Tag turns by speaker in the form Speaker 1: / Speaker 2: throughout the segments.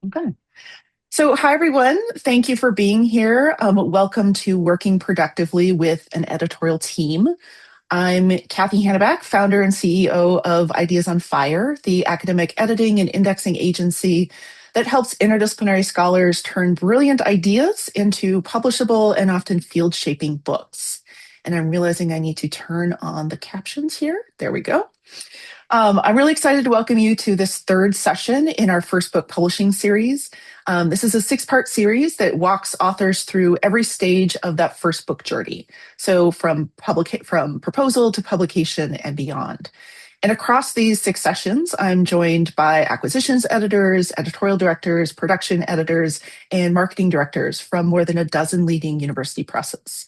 Speaker 1: Okay. So, hi, everyone. Thank you for being here. Welcome to Working Productively with an Editorial Team. I'm Kathy Hanneback, founder and CEO of Ideas on Fire, the academic editing and indexing agency that helps interdisciplinary scholars turn brilliant ideas into publishable and often field-shaping books. And I'm realizing I need to turn on the captions here. There we go. I'm really excited to welcome you to this third session in our first book publishing series. This is a 6-part series that walks authors through every stage of that first book journey. So from proposal to publication and beyond. And across these 6 sessions, I'm joined by acquisitions editors, editorial directors, production editors, and marketing directors from more than a dozen leading university presses.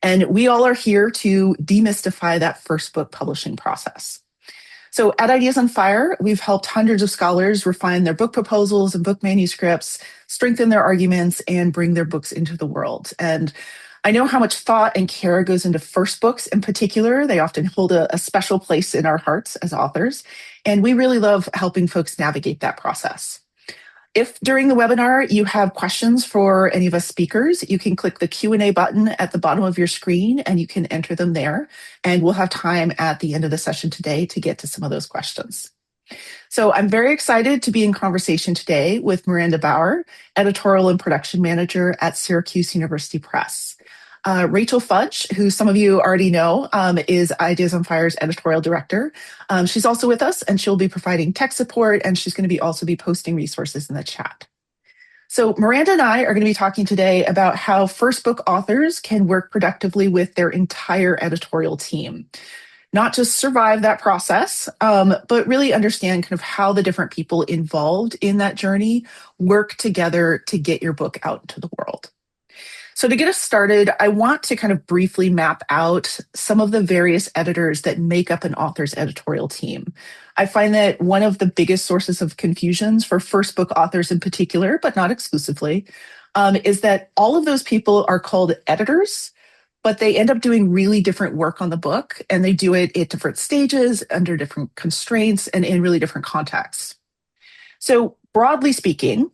Speaker 1: And we all are here to demystify that first book publishing process. So at Ideas on Fire, we've helped hundreds of scholars refine their book proposals and book manuscripts, strengthen their arguments, and bring their books into the world. And I know how much thought and care goes into first books in particular. They often hold a special place in our hearts as authors. And we really love helping folks navigate that process. If during the webinar you have questions for any of us speakers, you can click the Q&A button at the bottom of your screen and you can enter them there. And we'll have time at the end of the session today to get to some of those questions. So I'm very excited to be in conversation today with Miranda Baur, editorial and production manager at Syracuse University Press. Rachel Fudge, who some of you already know, is Ideas on Fire's editorial director. She's also with us and she'll be providing tech support and she's going to also be posting resources in the chat. So Miranda and I are going to be talking today about how first book authors can work productively with their entire editorial team. Not just survive that process, but really understand kind of how the different people involved in that journey work together to get your book out into the world. So to get us started, I want to kind of briefly map out some of the various editors that make up an author's editorial team. I find that one of the biggest sources of confusions for first book authors in particular, but not exclusively, is that all of those people are called editors, but they end up doing really different work on the book, and they do it at different stages, under different constraints, and in really different contexts. So broadly speaking,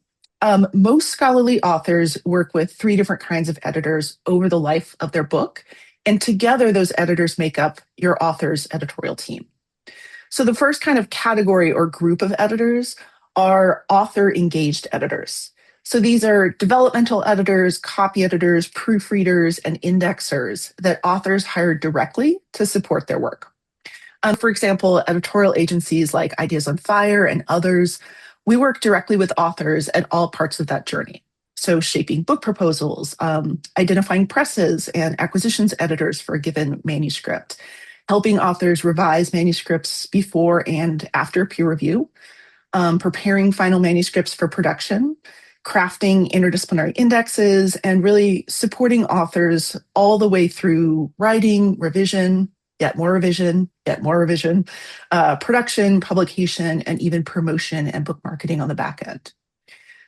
Speaker 1: most scholarly authors work with 3 different kinds of editors over the life of their book, and together those editors make up your author's editorial team. So the first kind of category or group of editors are author-engaged editors. So these are developmental editors, copy editors, proofreaders, and indexers that authors hire directly to support their work. For example, editorial agencies like Ideas on Fire and others, we work directly with authors at all parts of that journey. So shaping book proposals, identifying presses and acquisitions editors for a given manuscript, helping authors revise manuscripts before and after peer review, preparing final manuscripts for production, crafting interdisciplinary indexes, and really supporting authors all the way through writing, revision, yet more revision, production, publication, and even promotion and book marketing on the back end.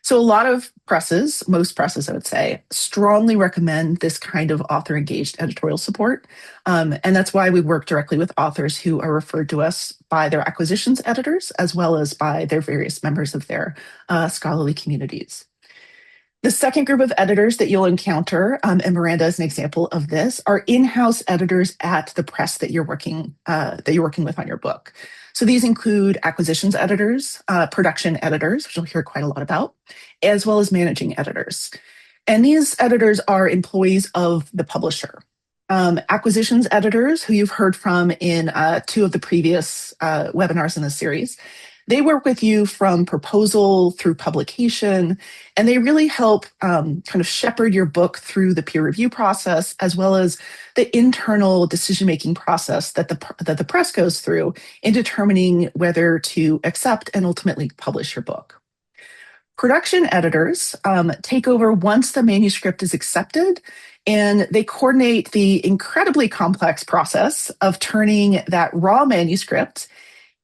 Speaker 1: So a lot of presses, most presses I would say, strongly recommend this kind of author-engaged editorial support. And that's why we work directly with authors who are referred to us by their acquisitions editors, as well as by their various members of their scholarly communities. The second group of editors that you'll encounter, and Miranda is an example of this, are in-house editors at the press that you're working with on your book. So these include acquisitions editors, production editors, which you'll hear quite a lot about, as well as managing editors. And these editors are employees of the publisher. Acquisitions editors, who you've heard from in 2 of the previous webinars in this series, they work with you from proposal through publication, and they really help kind of shepherd your book through the peer review process, as well as the internal decision-making process that the press goes through in determining whether to accept and ultimately publish your book. Production editors take over once the manuscript is accepted, and they coordinate the incredibly complex process of turning that raw manuscript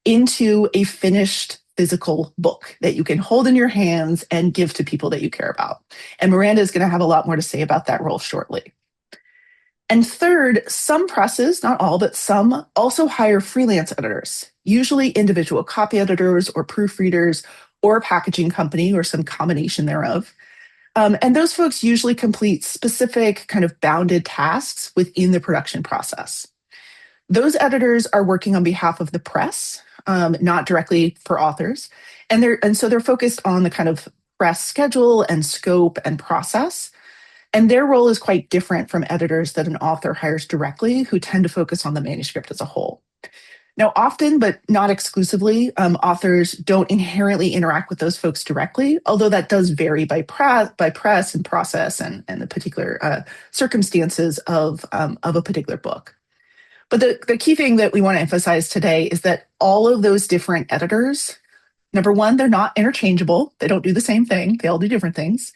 Speaker 1: into a finished physical book that you can hold in your hands and give to people that you care about. And Miranda is going to have a lot more to say about that role shortly. And third, some presses, not all, but some also hire freelance editors, usually individual copy editors or proofreaders or a packaging company or some combination thereof. And those folks usually complete specific kind of bounded tasks within the production process. Those editors are working on behalf of the press, not directly for authors. And so they're focused on the kind of press schedule and scope and process. And their role is quite different from editors that an author hires directly, who tend to focus on the manuscript as a whole. Now, often, but not exclusively, authors don't inherently interact with those folks directly, although that does vary by press and process and the particular circumstances of a particular book. But the key thing that we want to emphasize today is that all of those different editors, number one, they're not interchangeable. They don't do the same thing. They all do different things,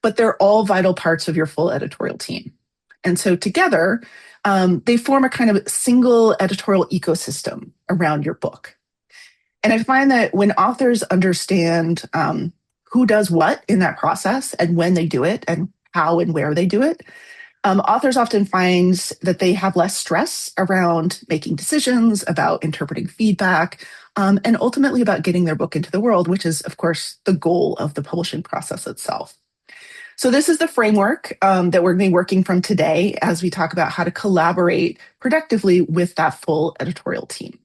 Speaker 1: but they're all vital parts of your full editorial team. And so together, they form a kind of single editorial ecosystem around your book. And I find that when authors understand who does what in that process and when they do it and how and where they do it, authors often find that they have less stress around making decisions, about interpreting feedback, and ultimately about getting their book into the world, which is, of course, the goal of the publishing process itself. So this is the framework that we're going to be working from today as we talk about how to collaborate productively with that full editorial team.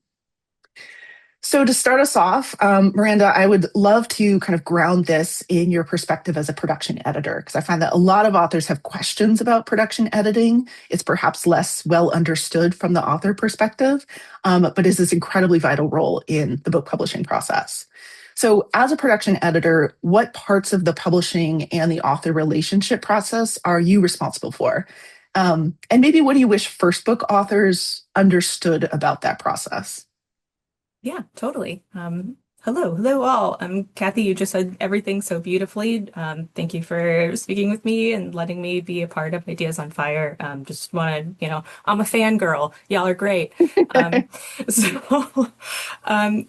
Speaker 1: So to start us off, Miranda, I would love to kind of ground this in your perspective as a production editor, because I find that a lot of authors have questions about production editing. It's perhaps less well understood from the author perspective, but is this incredibly vital role in the book publishing process. So as a production editor, what parts of the publishing and the author relationship process are you responsible for? And maybe what do you wish first book authors understood about that process?
Speaker 2: Yeah, totally. Hello all. Kathy, you just said everything so beautifully. Thank you for speaking with me and letting me be a part of Ideas on Fire. Just want to, I'm a fangirl. Y'all are great. Um, so,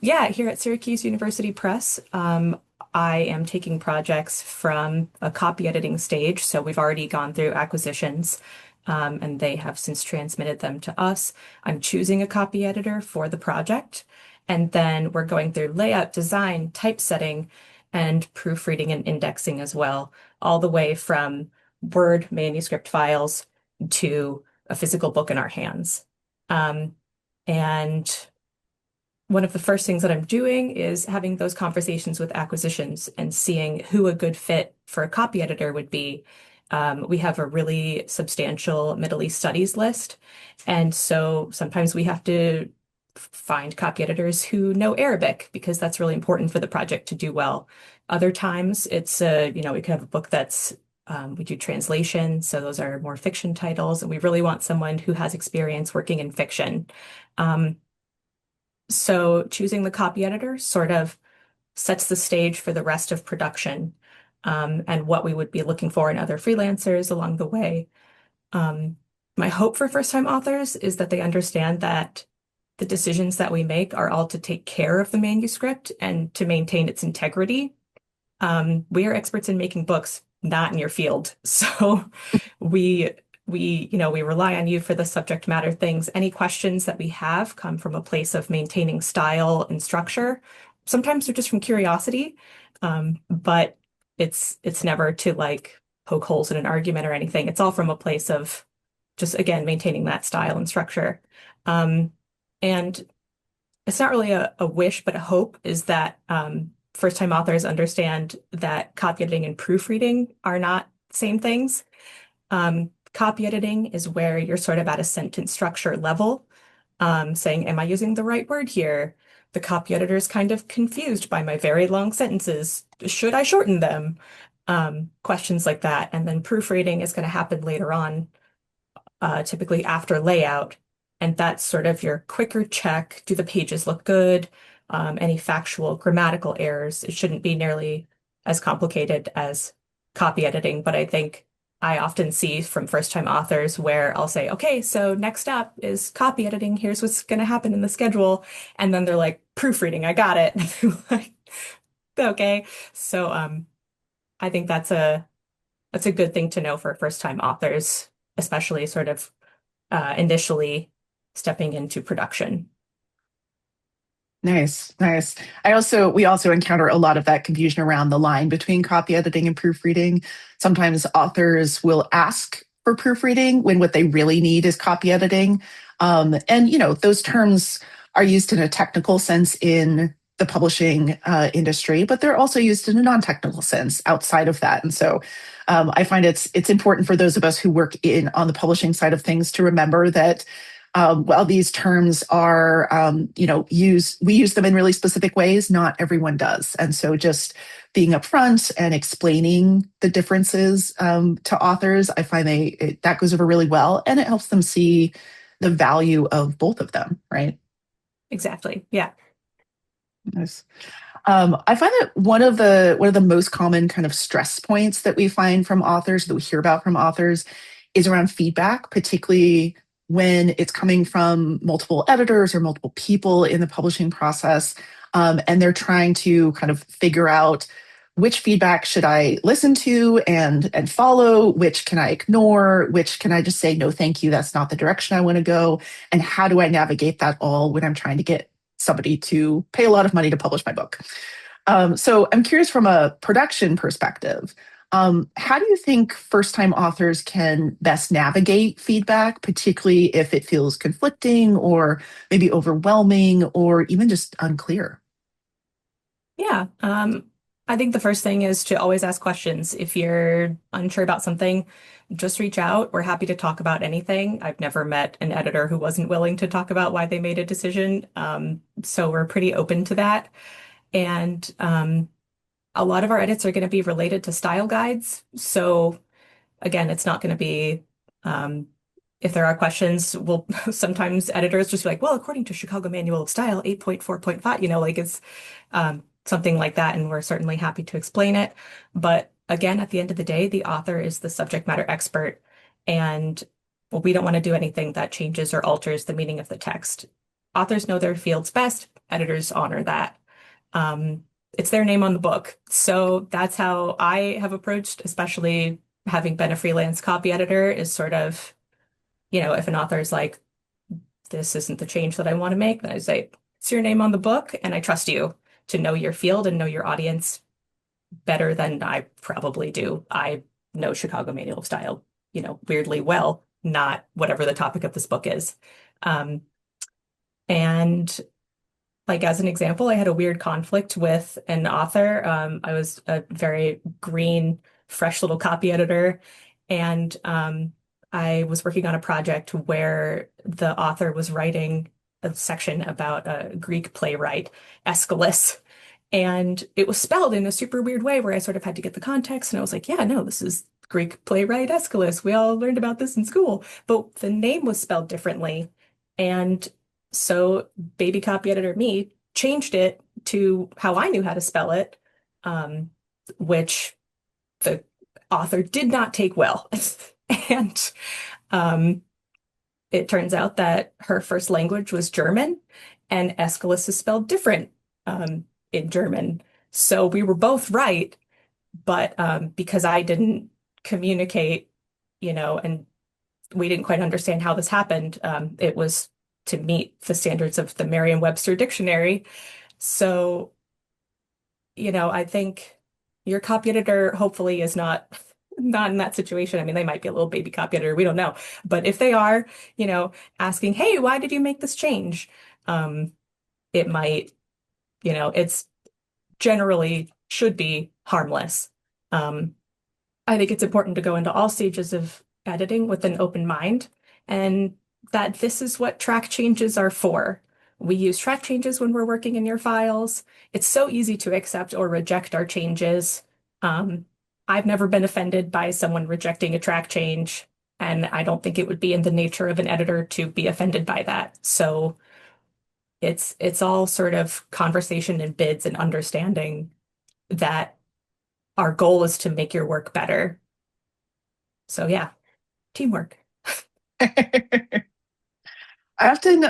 Speaker 2: yeah, here at Syracuse University Press, I am taking projects from a copy editing stage. So we've already gone through acquisitions. And they have since transmitted them to us. I'm choosing a copy editor for the project. And then we're going through layout, design, typesetting, and proofreading and indexing as well, all the way from Word manuscript files to a physical book in our hands. And one of the first things that I'm doing is having those conversations with acquisitions and seeing who a good fit for a copy editor would be. We have a really substantial Middle East studies list. And so sometimes we have to find copy editors who know Arabic because that's really important for the project to do well. Other times it's, we could have a book that's, we do translation. So those are more fiction titles. And we really want someone who has experience working in fiction. So choosing the copy editor sort of sets the stage for the rest of production, and what we would be looking for in other freelancers along the way. My hope for first-time authors is that they understand that the decisions that we make are all to take care of the manuscript and to maintain its integrity. We are experts in making books, not in your field. So we rely on you for the subject matter things. Any questions that we have come from a place of maintaining style and structure. Sometimes they're just from curiosity, but it's never to like poke holes in an argument or anything. It's all from a place of just, again, maintaining that style and structure. And it's not really a wish, but a hope is that first-time authors understand that copy editing and proofreading are not the same things. Copy editing is where you're sort of at a sentence structure level, saying, am I using the right word here? The copy editor is kind of confused by my very long sentences. Should I shorten them? Questions like that. And then proofreading is going to happen later on, typically after layout. And that's sort of your quicker check. Do the pages look good? Any factual grammatical errors. It shouldn't be nearly as complicated as copy editing, but I think I often see from first-time authors where I'll say, okay, so next up is copy editing. Here's what's going to happen in the schedule. And then they're like, proofreading, I got it. Like, okay. So I think that's a good thing to know for first-time authors, especially sort of initially stepping into production.
Speaker 1: Nice, nice. We also encounter a lot of that confusion around the line between copy editing and proofreading. Sometimes authors will ask for proofreading when what they really need is copy editing. And, those terms are used in a technical sense in the publishing industry, but they're also used in a non-technical sense outside of that. And so I find it's important for those of us who work in on the publishing side of things to remember that while these terms are, we use them in really specific ways, not everyone does. And so just being upfront and explaining the differences to authors, I find that goes over really well, and it helps them see the value of both of them, right?
Speaker 2: Exactly. Yeah.
Speaker 1: Nice. I find that one of the most common kind of stress points that we find from authors, that we hear about from authors, is around feedback, particularly when it's coming from multiple editors or multiple people in the publishing process, and they're trying to kind of figure out which feedback should I listen to and follow, which can I ignore, which can I just say no, thank you, that's not the direction I want to go, and how do I navigate that all when I'm trying to get somebody to pay a lot of money to publish my book. So I'm curious from a production perspective, how do you think first time authors can best navigate feedback, particularly if it feels conflicting or maybe overwhelming or even just unclear?
Speaker 2: Yeah. I think the first thing is to always ask questions. If you're unsure about something, just reach out. We're happy to talk about anything. I've never met an editor who wasn't willing to talk about why they made a decision. So we're pretty open to that. And a lot of our edits are going to be related to style guides. So again, it's not going to be, if there are questions, well, sometimes editors just be like, well, according to Chicago Manual of Style 8.4.5, like it's something like that. And we're certainly happy to explain it. But again, at the end of the day, the author is the subject matter expert. And well, we don't want to do anything that changes or alters the meaning of the text. Authors know their fields best, editors honor that. It's their name on the book. So that's how I have approached, especially having been a freelance copy editor, is sort of, if an author is like, this isn't the change that I want to make, then I say, it's your name on the book, and I trust you to know your field and know your audience better than I probably do. I know Chicago Manual of Style, weirdly well, not whatever the topic of this book is. And like as an example, I had a weird conflict with an author. I was a very green, fresh little copy editor, and I was working on a project where the author was writing a section about a Greek playwright, Aeschylus, and it was spelled in a super weird way where I sort of had to get the context, and I was like, yeah, no, this is Greek playwright Aeschylus. We all learned about this in school, but the name was spelled differently, and so baby copy editor me changed it to how I knew how to spell it, which the author did not take well. And it turns out that her first language was German, and Aeschylus is spelled different in German. So we were both right, but because I didn't communicate, and we didn't quite understand how this happened, it was to meet the standards of the Merriam-Webster dictionary. So, I think your copy editor hopefully is not in that situation. I mean, they might be a little baby copy editor, we don't know. But if they are, asking, hey, why did you make this change? It might, it's generally should be harmless. I think it's important to go into all stages of editing with an open mind, and that this is what track changes are for. We use track changes when we're working in your files. It's so easy to accept or reject our changes. I've never been offended by someone rejecting a track change, and I don't think it would be in the nature of an editor to be offended by that. So it's all sort of conversation and bids and understanding that our goal is to make your work better. So yeah, teamwork.
Speaker 1: I often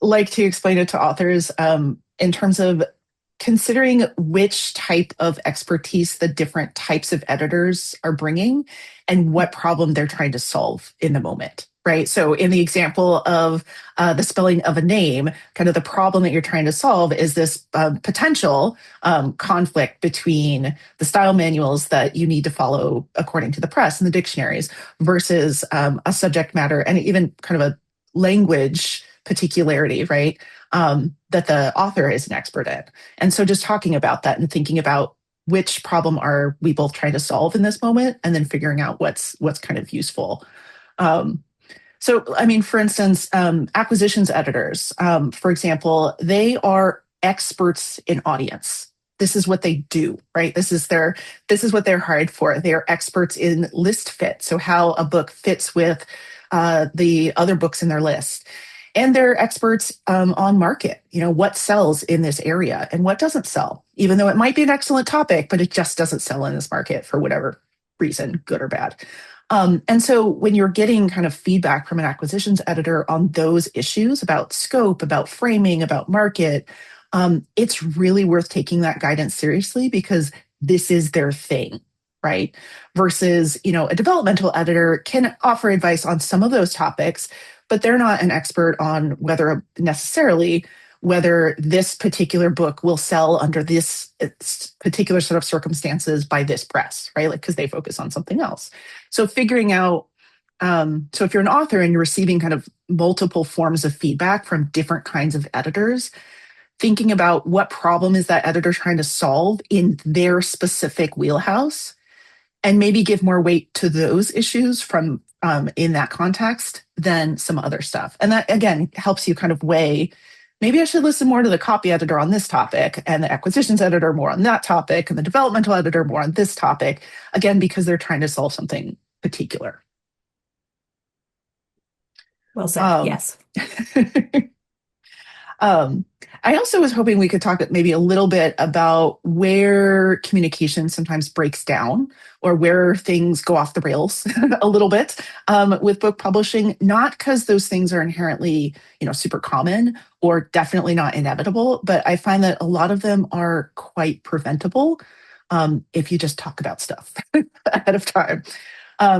Speaker 1: like to explain it to authors in terms of considering which type of expertise the different types of editors are bringing and what problem they're trying to solve in the moment. right? So in the example of the spelling of a name, kind of the problem that you're trying to solve is this potential conflict between the style manuals that you need to follow according to the press and the dictionaries versus a subject matter and even kind of a language particularity, right? That the author is an expert in. And so just talking about that and thinking about which problem are we both trying to solve in this moment, and then figuring out what's kind of useful. Um, so, I mean, for instance, acquisitions editors, for example, they are experts in audience. This is what they do, right? This is what they're hired for. They are experts in list fit, so how a book fits with the other books in their list. And they're experts on market, you know, what sells in this area and what doesn't sell, even though it might be an excellent topic, but it just doesn't sell in this market for whatever reason, good or bad. And so when you're getting kind of feedback from an acquisitions editor on those issues about scope, about framing, about market, it's really worth taking that guidance seriously because this is their thing, right? Versus, you know, a developmental editor can offer advice on some of those topics, but they're not an expert on whether necessarily whether this particular book will sell under this particular set of circumstances by this press, right? Like, because they focus on something else. So figuring out, so if you're an author and you're receiving kind of multiple forms of feedback from different kinds of editors, thinking about what problem is that editor trying to solve in their specific wheelhouse, and maybe give more weight to those issues from in that context than some other stuff. And that again helps you kind of weigh, maybe I should listen more to the copy editor on this topic and the acquisitions editor more on that topic and the developmental editor more on this topic, again, because they're trying to solve something particular.
Speaker 2: Well said.
Speaker 1: Um,
Speaker 2: Yes.
Speaker 1: I also was hoping we could talk maybe a little bit about where communication sometimes breaks down or where things go off the rails a little bit with book publishing, not because those things are inherently, you know, super common or definitely not inevitable, but I find that a lot of them are quite preventable if you just talk about stuff ahead of time.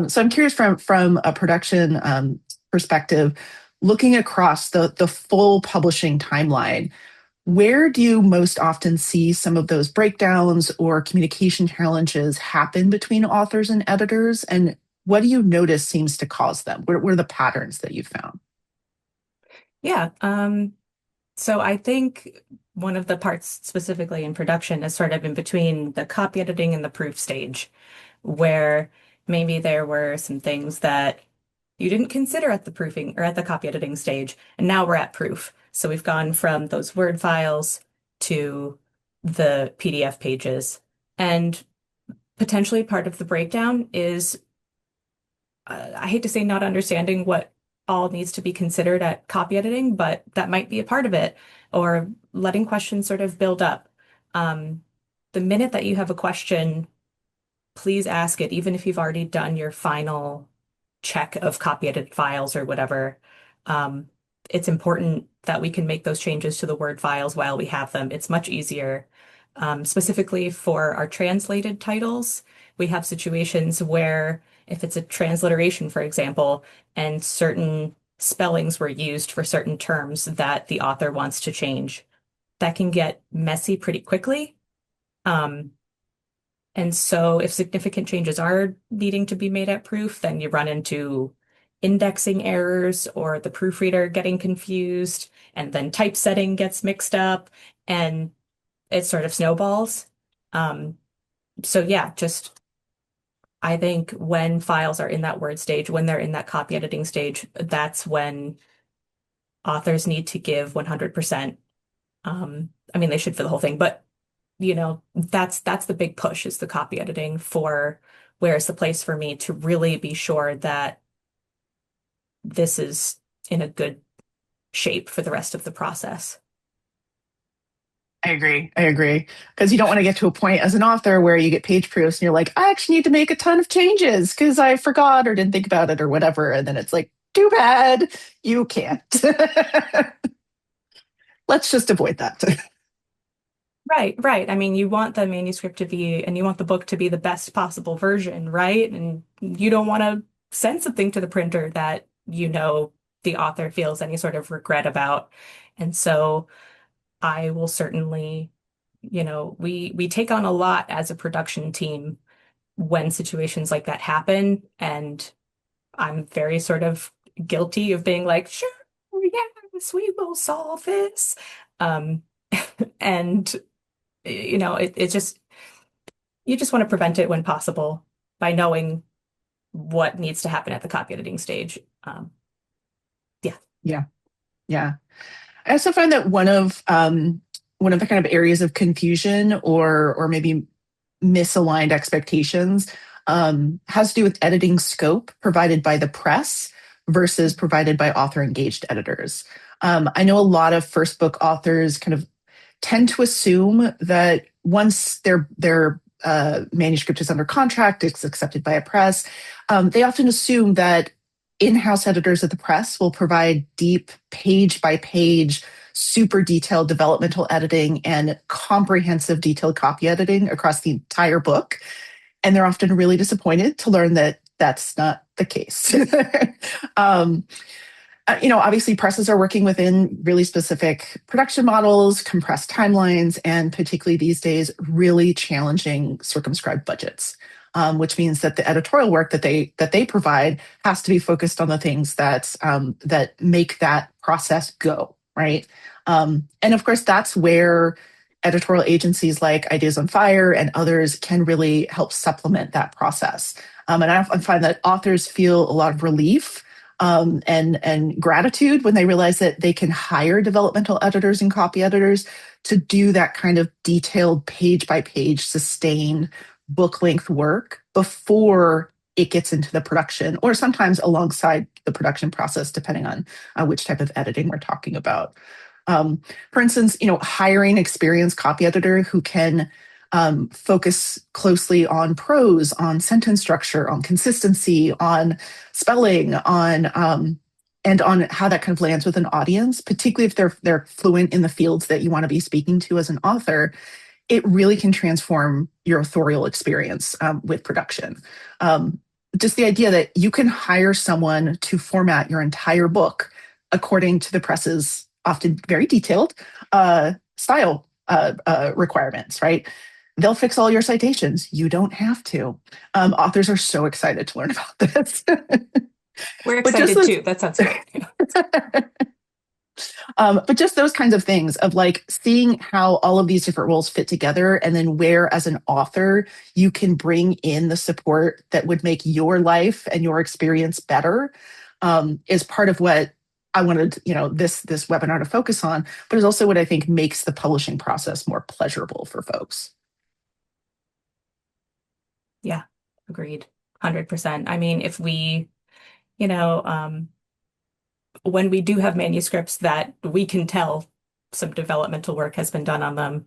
Speaker 1: So I'm curious from a production perspective, looking across the full publishing timeline, where do you most often see some of those breakdowns or communication challenges happen between authors and editors? And what do you notice seems to cause them? What are the patterns that you found?
Speaker 2: Yeah. So I think one of the parts specifically in production is sort of in between the copy editing and the proof stage, where maybe there were some things that you didn't consider at the proofing or at the copy editing stage, and now we're at proof. So we've gone from those Word files to the PDF pages. And potentially part of the breakdown is, I hate to say not understanding what all needs to be considered at copy editing, but that might be a part of it, or letting questions sort of build up. The minute that you have a question, please ask it, even if you've already done your final check of copy edited files or whatever. Um, it's important that we can make those changes to the Word files while we have them. It's much easier. Specifically for our translated titles, we have situations where if it's a transliteration, for example, and certain spellings were used for certain terms that the author wants to change, that can get messy pretty quickly. Um, and so if significant changes are needing to be made at proof, then you run into indexing errors or the proofreader getting confused, and then typesetting gets mixed up, and it sort of snowballs. Um, so yeah, just I think when files are in that Word stage, when they're in that copy editing stage, that's when authors need to give 100%. I mean, they should for the whole thing, but you know, that's the big push is the copy editing for where's the place for me to really be sure that this is in a good shape for the rest of the process.
Speaker 1: I agree. I agree. Because you don't want to get to a point as an author where you get page proofs and you're like, I actually need to make a ton of changes because I forgot or didn't think about it or whatever. And then it's like, too bad, you can't. Let's just avoid that.
Speaker 2: Right, right. I mean, you want the manuscript to be, and you want the book to be the best possible version, right? And you don't want to send something to the printer that the author feels any sort of regret about. And so I will certainly, we take on a lot as a production team when situations like that happen. And I'm very sort of guilty of being like, sure, yes, we will solve this. Um, and it just you just want to prevent it when possible by knowing what needs to happen at the copy editing stage. Yeah.
Speaker 1: Yeah. Yeah. I also find that one of the kind of areas of confusion or maybe misaligned expectations has to do with editing scope provided by the press versus provided by author engaged editors. I know a lot of first book authors kind of tend to assume that once their manuscript is under contract, it's accepted by a press. They often assume that in-house editors at the press will provide deep page by page, super detailed developmental editing and comprehensive detailed copy editing across the entire book. And they're often really disappointed to learn that that's not the case. um, Obviously presses are working within really specific production models, compressed timelines, and particularly these days, really challenging circumscribed budgets. Which means that the editorial work that they provide has to be focused on the things that make that process go right. And of course, that's where editorial agencies like Ideas on Fire and others can really help supplement that process. And I find that authors feel a lot of relief and gratitude when they realize that they can hire developmental editors and copy editors to do that kind of detailed page by page sustained book length work before it gets into the production or sometimes alongside the production process, depending on which type of editing we're talking about. For instance, hiring experienced copy editor who can focus closely on prose, on sentence structure, on consistency, on spelling, and on how that kind of lands with an audience, particularly if they're fluent in the fields that you want to be speaking to as an author. It really can transform your authorial experience with production. Just the idea that you can hire someone to format your entire book according to the press's often very detailed style requirements, right? They'll fix all your citations. You don't have to. Authors are so excited to learn about this.
Speaker 2: We're
Speaker 1: But just
Speaker 2: excited too. That sounds great.
Speaker 1: but just those kinds of things of like seeing how all of these different roles fit together and then where as an author you can bring in the support that would make your life and your experience better is part of what I wanted, this webinar to focus on, but is also what I think makes the publishing process more pleasurable for folks.
Speaker 2: Yeah, agreed. 100%. I mean, if we, you know, when we do have manuscripts that we can tell some developmental work has been done on them,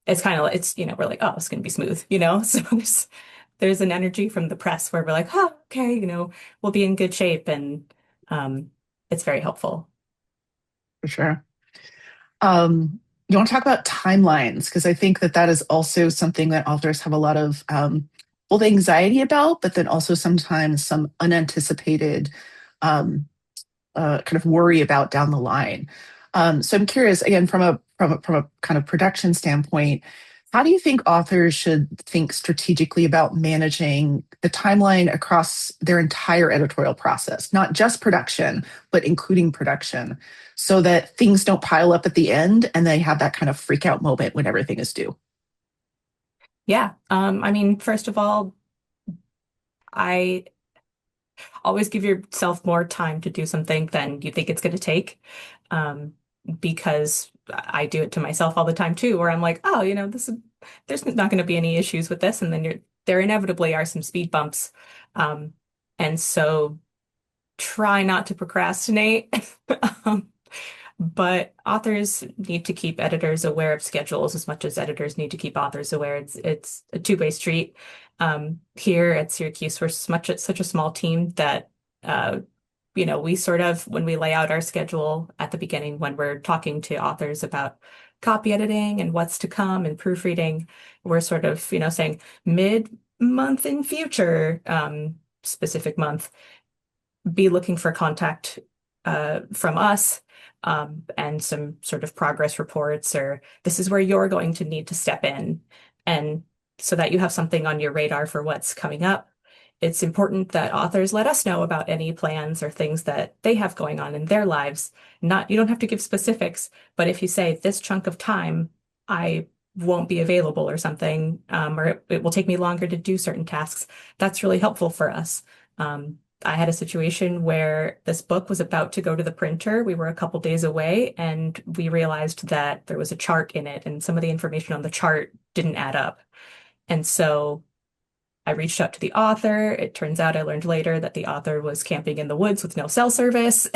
Speaker 2: it's kind of, we're like, oh, it's going to be smooth, So there's an energy from the press where we're like, oh, okay, we'll be in good shape. And it's very helpful.
Speaker 1: For sure. You want to talk about timelines? Because I think that is also something that authors have a lot of both anxiety about, but then also sometimes some unanticipated kind of worry about down the line. So I'm curious, again, from a kind of production standpoint, how do you think authors should think strategically about managing the timeline across their entire editorial process, not just production, but including production, so that things don't pile up at the end and they have that kind of freak out moment when everything is due?
Speaker 2: Yeah. I mean, first of all, I always give yourself more time to do something than you think it's going to take. Because I do it to myself all the time too, where I'm like, oh, there's not going to be any issues with this. And then there inevitably are some speed bumps. And so try not to procrastinate. But authors need to keep editors aware of schedules as much as editors need to keep authors aware. It's a two-way street. Here at Syracuse, we're such a small team that we sort of, when we lay out our schedule at the beginning, when we're talking to authors about copy editing and what's to come and proofreading, we're sort of, saying mid-month in future, specific month. be looking for contact from us, and some sort of progress reports, or this is where you're going to need to step in. And so that you have something on your radar for what's coming up. It's important that authors let us know about any plans or things that they have going on in their lives. Not, you don't have to give specifics, but if you say this chunk of time, I won't be available or something, or it will take me longer to do certain tasks, that's really helpful for us. I had a situation where this book was about to go to the printer. We were a couple days away, and we realized that there was a chart in it, and some of the information on the chart didn't add up. And so I reached out to the author. It turns out I learned later that the author was camping in the woods with no cell service.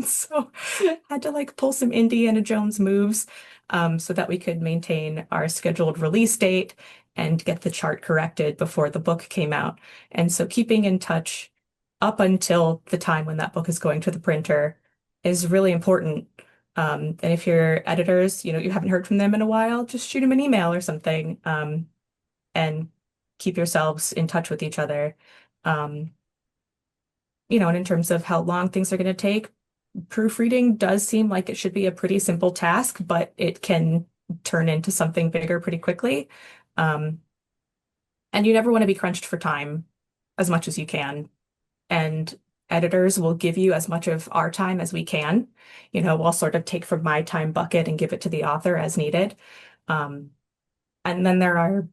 Speaker 2: So I had to like pull some Indiana Jones moves, so that we could maintain our scheduled release date and get the chart corrected before the book came out. And so keeping in touch up until the time when that book is going to the printer is really important. And if your editors, you haven't heard from them in a while, just shoot them an email or something, and keep yourselves in touch with each other. Um, and in terms of how long things are going to take, proofreading does seem like it should be a pretty simple task, but it can turn into something bigger pretty quickly. Um, and you never want to be crunched for time as much as you can. And editors will give you as much of our time as we can. We'll sort of take from my time bucket and give it to the author as needed. Um, and then there are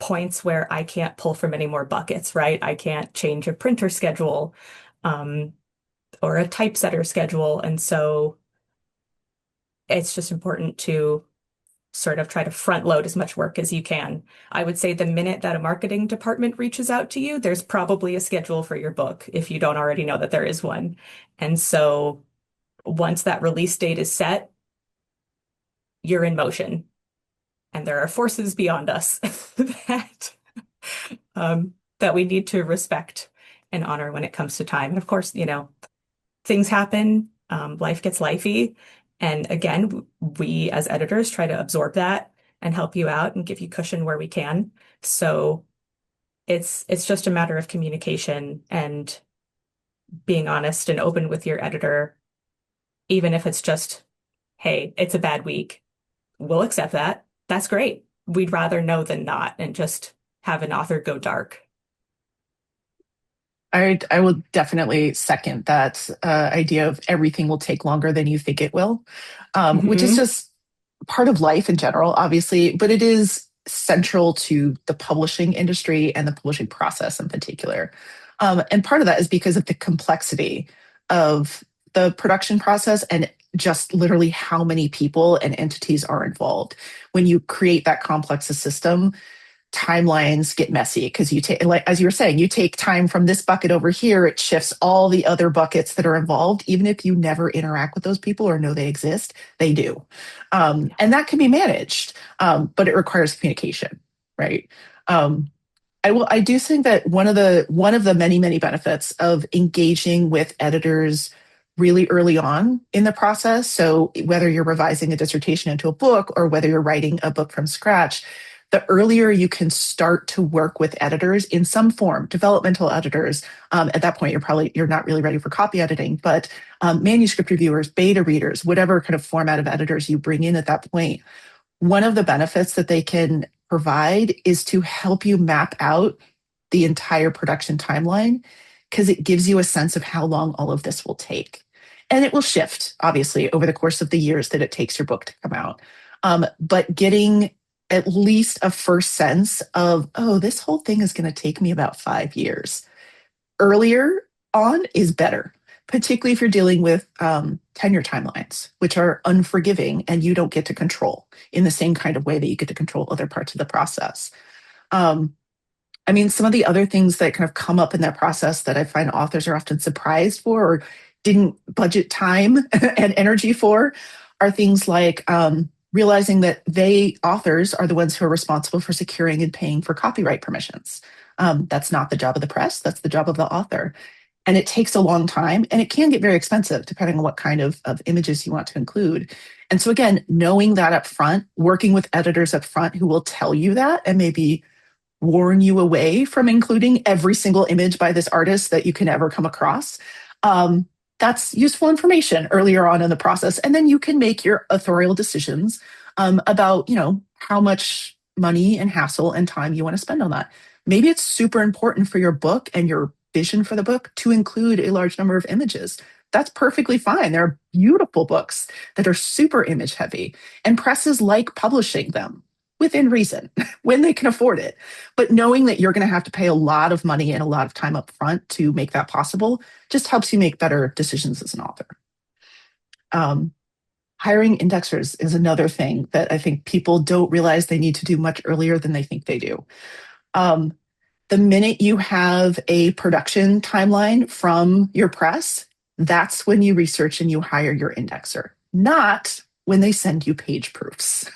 Speaker 2: points where I can't pull from any more buckets, right? I can't change a printer schedule, or a typesetter schedule. And so it's just important to sort of try to front load as much work as you can. I would say the minute that a marketing department reaches out to you, there's probably a schedule for your book if you don't already know that there is one. And so once that release date is set, you're in motion. And there are forces beyond us that that we need to respect and honor when it comes to time. And of course, things happen, life gets lifey. And again, we as editors try to absorb that and help you out and give you cushion where we can. So it's just a matter of communication and being honest and open with your editor, even if it's just, hey, it's a bad week. We'll accept that. That's great. We'd rather know than not and just have an author go dark.
Speaker 1: I will definitely second that idea of everything will take longer than you think it will, which is
Speaker 2: Mhm.
Speaker 1: just part of life in general, obviously, but it is central to the publishing industry and the publishing process in particular. And part of that is because of the complexity of the production process and just literally how many people and entities are involved. When you create that complex a system, timelines get messy because you take, like as you were saying, you take time from this bucket over here, it shifts all the other buckets that are involved. Even if you never interact with those people or know they exist, they do. And that can be managed, but it requires communication, right? I do think that one of the many benefits of engaging with editors really early on in the process, so whether you're revising a dissertation into a book or whether you're writing a book from scratch, the earlier you can start to work with editors in some form, developmental editors. At that point, you're not really ready for copy editing, but manuscript reviewers, beta readers, whatever kind of format of editors you bring in at that point. One of the benefits that they can provide is to help you map out the entire production timeline, because it gives you a sense of how long all of this will take. And it will shift, obviously, over the course of the years that it takes your book to come out. But getting at least a first sense of, oh, this whole thing is going to take me about 5 years earlier on is better, particularly if you're dealing with tenure timelines, which are unforgiving and you don't get to control in the same kind of way that you get to control other parts of the process. I mean, some of the other things that kind of come up in that process that I find authors are often surprised for or didn't budget time and energy for are things like realizing that authors, are the ones who are responsible for securing and paying for copyright permissions. That's not the job of the press, that's the job of the author. And it takes a long time and it can get very expensive depending on what kind of images you want to include. And so again, knowing that up front, working with editors up front who will tell you that and maybe warn you away from including every single image by this artist that you can ever come across. Um, that's useful information earlier on in the process. And then you can make your authorial decisions about, how much money and hassle and time you want to spend on that. Maybe it's super important for your book and your vision for the book to include a large number of images. That's perfectly fine. There are beautiful books that are super image heavy, and presses like publishing them within reason when they can afford it. But knowing that you're going to have to pay a lot of money and a lot of time up front to make that possible just helps you make better decisions as an author. Um, Hiring indexers is another thing that I think people don't realize they need to do much earlier than they think they do. Um, the minute you have a production timeline from your press, that's when you research and you hire your indexer, not when they send you page proofs.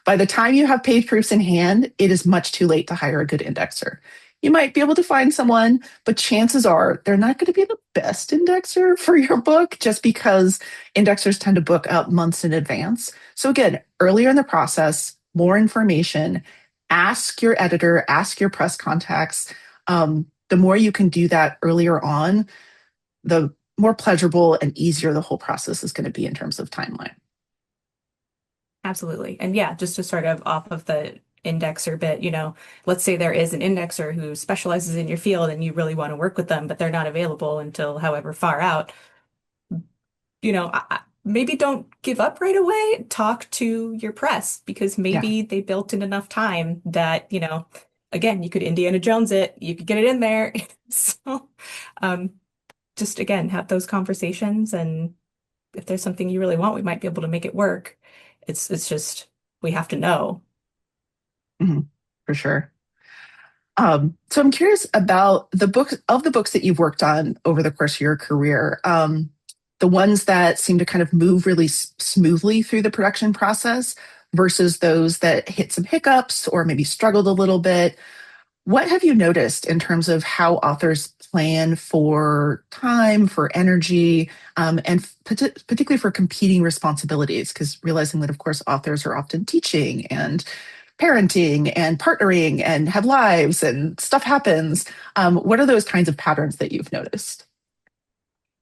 Speaker 1: By the time you have page proofs in hand, it is much too late to hire a good indexer. You might be able to find someone, but chances are they're not going to be the best indexer for your book just because indexers tend to book out months in advance. So, again, earlier in the process, more information, ask your editor, ask your press contacts. The more you can do that earlier on, the more pleasurable and easier the whole process is going to be in terms of timeline.
Speaker 2: Absolutely. And yeah, just to sort of off of the indexer bit, let's say there is an indexer who specializes in your field and you really want to work with them, but they're not available until however far out. Maybe don't give up right away. Talk to your press because
Speaker 1: Yeah.
Speaker 2: maybe they built in enough time that, again, you could Indiana Jones it, you could get it in there. So, um, just again, have those conversations, and if there's something you really want, we might be able to make it work. It's just we have to know.
Speaker 1: Mhm, for sure. So I'm curious about the books that you've worked on over the course of your career. The ones that seem to kind of move really smoothly through the production process versus those that hit some hiccups or maybe struggled a little bit. What have you noticed in terms of how authors plan for time, for energy, and particularly for competing responsibilities? Because realizing that, of course, authors are often teaching and parenting and partnering and have lives and stuff happens. What are those kinds of patterns that you've noticed?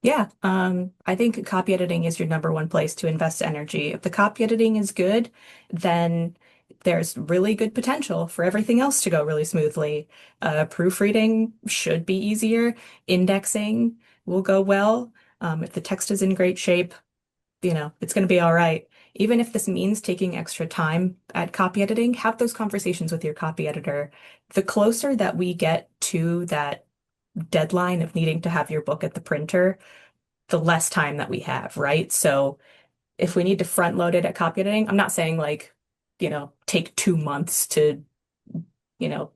Speaker 2: Yeah, I think copy editing is your number one place to invest energy. If the copy editing is good, then there's really good potential for everything else to go really smoothly. Proofreading should be easier. Indexing will go well. If the text is in great shape, it's going to be all right. Even if this means taking extra time at copy editing, have those conversations with your copy editor. The closer that we get to that deadline of needing to have your book at the printer, the less time that we have, right? So if we need to front load it at copy editing, I'm not saying like, take 2 months to,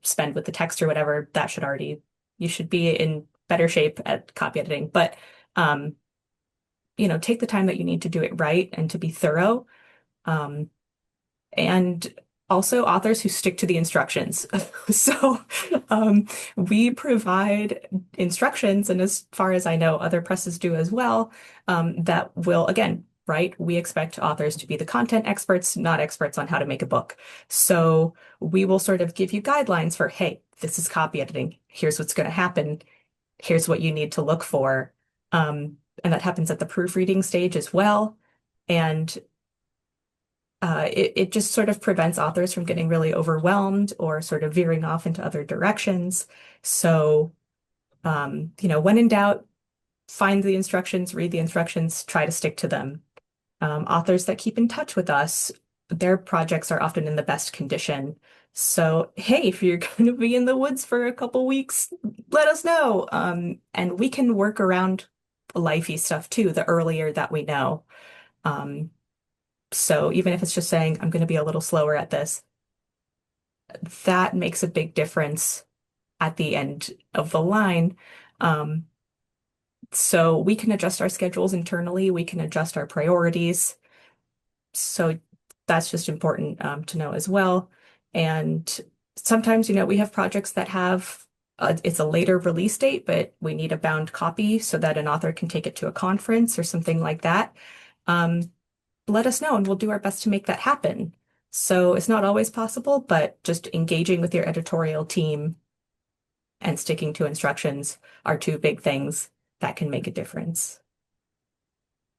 Speaker 2: spend with the text or whatever. You should be in better shape at copy editing. But, take the time that you need to do it right and to be thorough. Um, and also authors who stick to the instructions. So we provide instructions, and as far as I know, other presses do as well, that will, again, right? We expect authors to be the content experts, not experts on how to make a book. So we will sort of give you guidelines for, hey, this is copy editing. Here's what's going to happen. Here's what you need to look for. And that happens at the proofreading stage as well. And it just sort of prevents authors from getting really overwhelmed or sort of veering off into other directions. So, when in doubt, find the instructions, read the instructions, try to stick to them. Authors that keep in touch with us, their projects are often in the best condition. So, hey, if you're going to be in the woods for a couple weeks, let us know. And we can work around lifey stuff too, the earlier that we know. Um, so even if it's just saying, I'm going to be a little slower at this, that makes a big difference at the end of the line. Um, so we can adjust our schedules internally, we can adjust our priorities. So that's just important to know as well. And sometimes, we have projects that have it's a later release date, but we need a bound copy so that an author can take it to a conference or something like that. Let us know and we'll do our best to make that happen. So it's not always possible, but just engaging with your editorial team and sticking to instructions are two big things that can make a difference.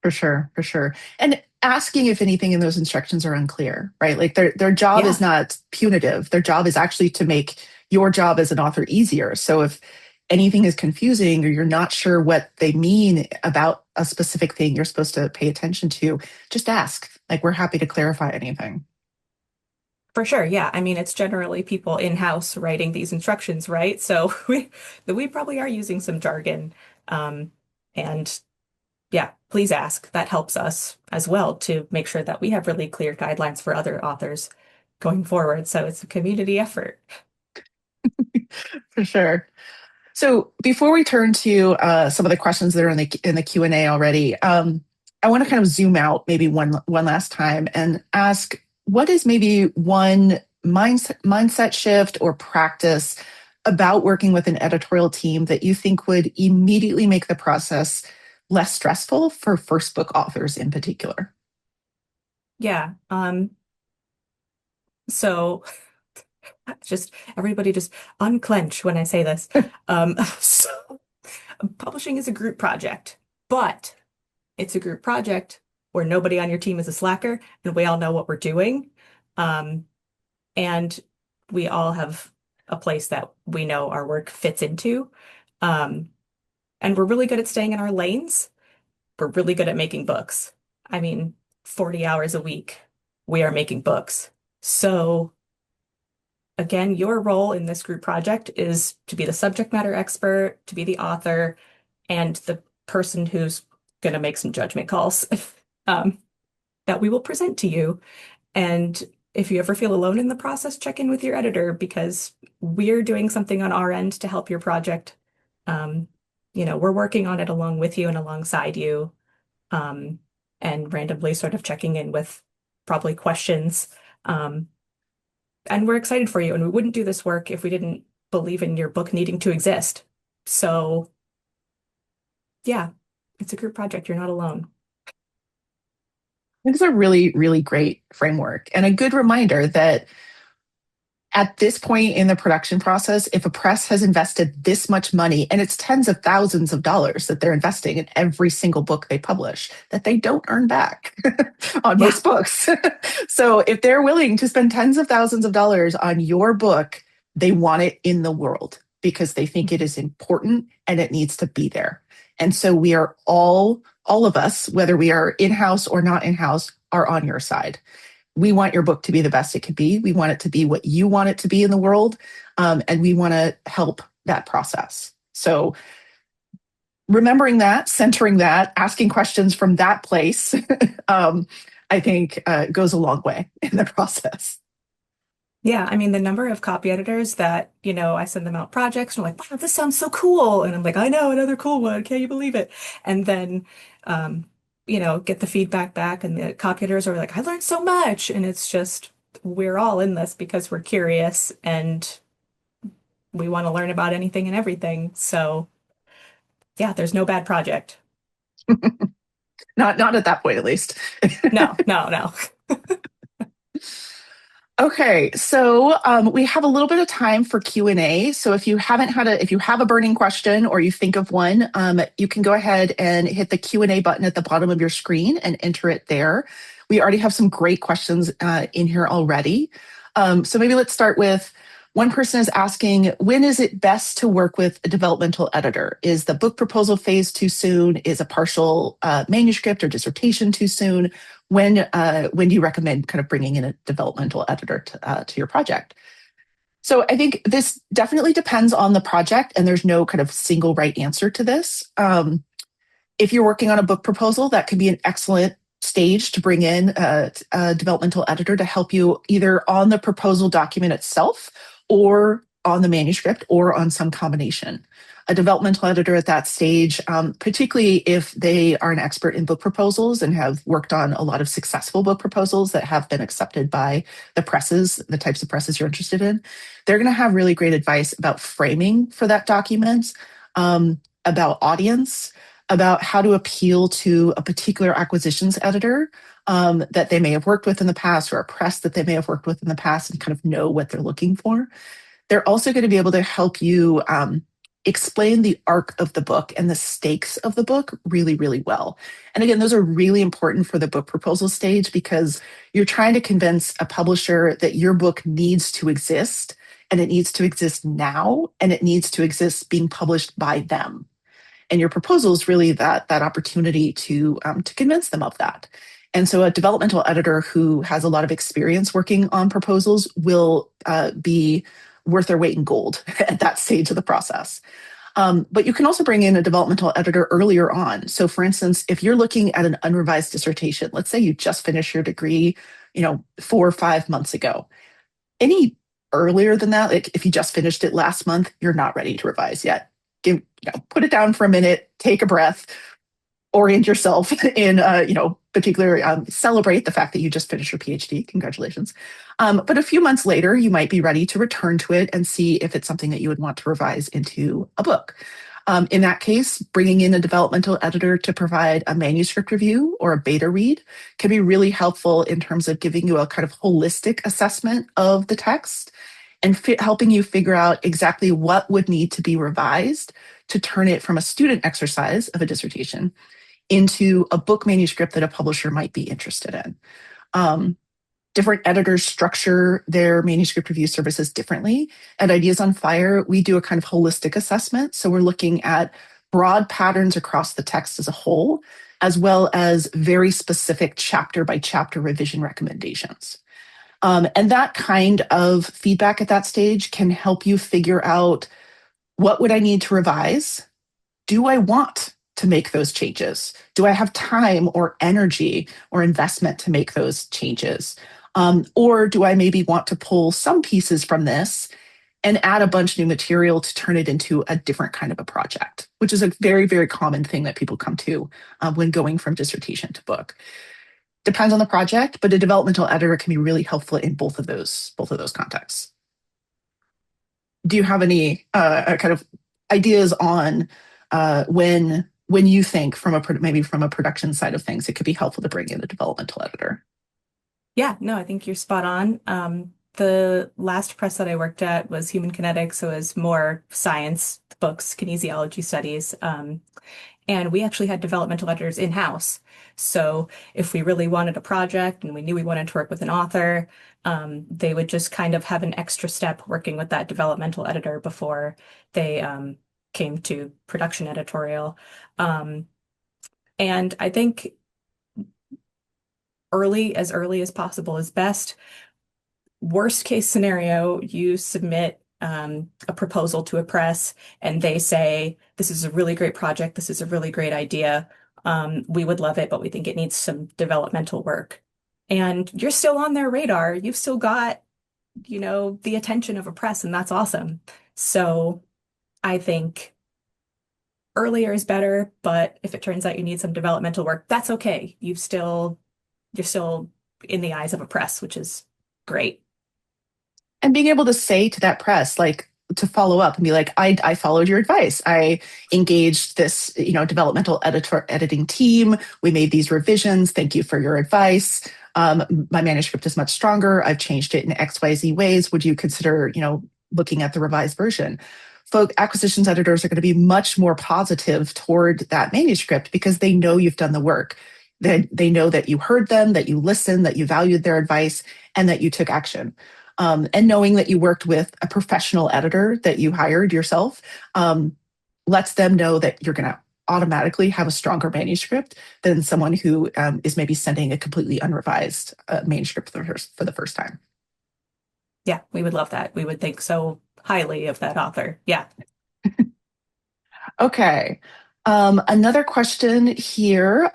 Speaker 1: For sure, for sure. And asking if anything in those instructions are unclear, right? Like their job is
Speaker 2: Yeah,
Speaker 1: not punitive. Their job is actually to make your job as an author easier. So if anything is confusing or you're not sure what they mean about a specific thing you're supposed to pay attention to, just ask. Like we're happy to clarify anything.
Speaker 2: for sure. Yeah. I mean, it's generally people in-house writing these instructions, right? So we probably are using some jargon. Um, and yeah, please ask. That helps us as well to make sure that we have really clear guidelines for other authors going forward. So it's a community effort.
Speaker 1: For sure. So before we turn to some of the questions that are in the Q&A already, I want to kind of zoom out maybe one last time and ask what is maybe one mindset shift or practice about working with an editorial team that you think would immediately make the process less stressful for first book authors in particular?
Speaker 2: Yeah. So just everybody just unclench when I say this. So publishing is a group project, but it's a group project where nobody on your team is a slacker and we all know what we're doing. Um, and we all have a place that we know our work fits into. Um, and we're really good at staying in our lanes. We're really good at making books. I mean, 40 hours a week, we are making books. So again, your role in this group project is to be the subject matter expert, to be the author, and the person who's going to make some judgment calls um, that we will present to you. And if you ever feel alone in the process, check in with your editor because we're doing something on our end to help your project. Um, we're working on it along with you and alongside you, um, and randomly sort of checking in with probably questions. Um, and we're excited for you. And we wouldn't do this work if we didn't believe in your book needing to exist. So, yeah, it's a group project. You're not alone.
Speaker 1: It's a really, really great framework and a good reminder that at this point in the production process, if a press has invested this much money, and it's tens of thousands of dollars that they're investing in every single book they publish, that they don't earn back on
Speaker 2: Yeah,
Speaker 1: most books. So if they're willing to spend tens of thousands of dollars on your book, they want it in the world because they think it is important and it needs to be there. And so we are all of us, whether we are in-house or not in-house, are on your side. We want your book to be the best it could be. We want it to be what you want it to be in the world. And we want to help that process. So remembering that, centering that, asking questions from that place, I think goes a long way in the process.
Speaker 2: yeah. I mean, the number of copy editors that, I send them out projects and they're like, wow, this sounds so cool. And I'm like, I know, another cool one. Can you believe it? And then, um, get the feedback back and the copy editors are like, I learned so much. And it's just, we're all in this because we're curious and we want to learn about anything and everything. So yeah, there's no bad project.
Speaker 1: Not at that point, at least.
Speaker 2: No, no, no.
Speaker 1: Okay, so we have a little bit of time for Q&A. So if you have a burning question or you think of one, you can go ahead and hit the Q&A button at the bottom of your screen and enter it there. We already have some great questions in here already. So maybe let's start with one person is asking, when is it best to work with a developmental editor? Is the book proposal phase too soon? Is a partial manuscript or dissertation too soon? When do you recommend kind of bringing in a developmental editor to your project? So I think this definitely depends on the project, and there's no kind of single right answer to this. If you're working on a book proposal, that can be an excellent stage to bring in a developmental editor to help you either on the proposal document itself or on the manuscript or on some combination. A developmental editor at that stage, particularly if they are an expert in book proposals and have worked on a lot of successful book proposals that have been accepted by the presses, the types of presses you're interested in, they're going to have really great advice about framing for that document, about audience, about how to appeal to a particular acquisitions editor that they may have worked with in the past, or a press that they may have worked with in the past, and kind of know what they're looking for. They're also going to be able to help you explain the arc of the book and the stakes of the book really, really well. And again, those are really important for the book proposal stage, because you're trying to convince a publisher that your book needs to exist, and it needs to exist now, and it needs to exist being published by them. And your proposal is really that opportunity to convince them of that. And so a developmental editor who has a lot of experience working on proposals will be worth their weight in gold at that stage of the process. But you can also bring in a developmental editor earlier on. So for instance, if you're looking at an unrevised dissertation, let's say you just finished your degree, 4 or 5 months ago. Any earlier than that, like if you just finished it last month, you're not ready to revise yet. Put it down for a minute, take a breath, orient yourself in, particular, celebrate the fact that you just finished your PhD. Congratulations. But a few months later, you might be ready to return to it and see if it's something that you would want to revise into a book. In that case, bringing in a developmental editor to provide a manuscript review or a beta read can be really helpful in terms of giving you a kind of holistic assessment of the text and helping you figure out exactly what would need to be revised to turn it from a student exercise of a dissertation into a book manuscript that a publisher might be interested in. Different editors structure their manuscript review services differently. At Ideas on Fire, we do a kind of holistic assessment. So we're looking at broad patterns across the text as a whole, as well as very specific chapter by chapter revision recommendations. And that kind of feedback at that stage can help you figure out, what would I need to revise? Do I want to make those changes? Do I have time or energy or investment to make those changes? Or do I maybe want to pull some pieces from this and add a bunch of new material to turn it into a different kind of a project, which is a very, very common thing that people come to when going from dissertation to book. Depends on the project, but a developmental editor can be really helpful in both of those contexts. Do you have any kind of ideas on when you think maybe from a production side of things, it could be helpful to bring in a developmental editor?
Speaker 2: Yeah, no, I think you're spot on. The last press that I worked at was human kinetics, so it was more science books, kinesiology studies. And we actually had developmental editors in-house. So if we really wanted a project and we knew we wanted to work with an author, they would just kind of have an extra step working with that developmental editor before they came to production editorial. And I think early as possible is best. Worst case scenario, you submit a proposal to a press and they say, this is a really great project, this is a really great idea. We would love it, but we think it needs some developmental work. And you're still on their radar. You've still got, the attention of a press, and that's awesome. So I think earlier is better, but if it turns out you need some developmental work, that's okay. You're still in the eyes of a press, which is great.
Speaker 1: And being able to say to that press, like, to follow up and be like, I followed your advice. I engaged this, developmental editing team. We made these revisions. Thank you for your advice. My manuscript is much stronger. I've changed it in XYZ ways. Would you consider, looking at the revised version? Acquisitions editors are going to be much more positive toward that manuscript because they know you've done the work. They know that you heard them, that you listened, that you valued their advice, and that you took action. And knowing that you worked with a professional editor that you hired yourself lets them know that you're going to automatically have a stronger manuscript than someone who is maybe sending a completely unrevised manuscript for the first time.
Speaker 2: Yeah, we would love that. We would think so highly of that author. Yeah.
Speaker 1: Okay. Another question here.